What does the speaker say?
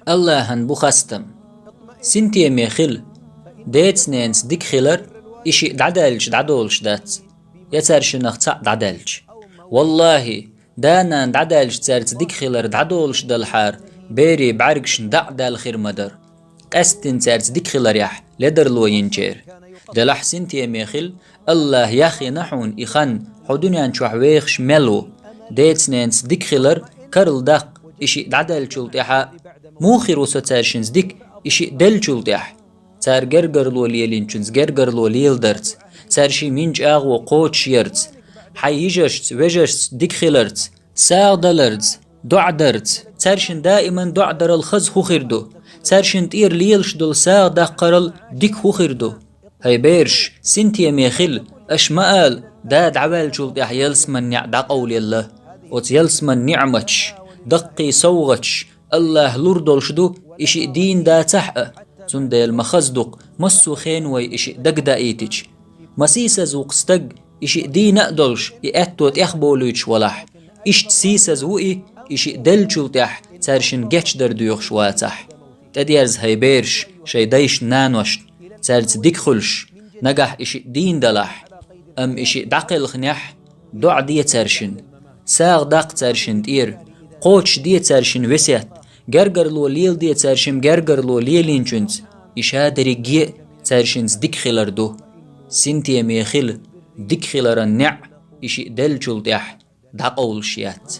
الله هن بخستم سنتي ميخل ديتس نينس ديك خلر إشي دعدالش دعدولش دات يترش نخصع دعدالش والله دانا دعدالش تارت ديك خلر دعدولش دالحار بيري بعرقش دعدال خير مدر قستن تارت ديك خلر يح لدر لو ينجير دلح سنتي ميخل الله يخي نحون إخان حدونيان شوحويخش ملو ديتس نينس ديك خلر كرل دق إشي دعدال شلطيحا موخر وستارشنز ديك إشي دل شلطيح تار جرجر لو ليلينشنز جرجر لو ليل درت تارشي منج آغو قوتش يرت حيجرت وجرت ديك خلرت ساغ دلرت دع درت تارشن دائما دع در الخز خوخردو تارشن تير ليلش دل ساغ دقرل ديك خوخردو هاي بيرش سنتي ميخل أشمال داد عوال شلطيح يلسمن يعدا قول الله وت يلسمن نعمتش دقي صوغتش الله لردولش دو إشي دين دا تحقه تندى المخزدق مسو خينوي إشي دق دايتج مسيسة زوقستق إشي دي نقدلش إأتوت إخبولوش ولح إش تسيسة زوئي إشي دلشل تح تارشن جتش دردويخش واتح تديرز هايبيرش شي دايش نانوش تارز ديكخلش نجح إشي دين دلح أم إشي دقل خنيح دع دي تارشن ساغ دق تارشن تير قوتش دي تارشن وسيت جرجر لو ليل دي تارشم جرجر لو ليلين جنت إشادري جي تارشنز ديك خلر دو سنتي ميخل ديك خلر النع إشي دل جلدح دقول شيات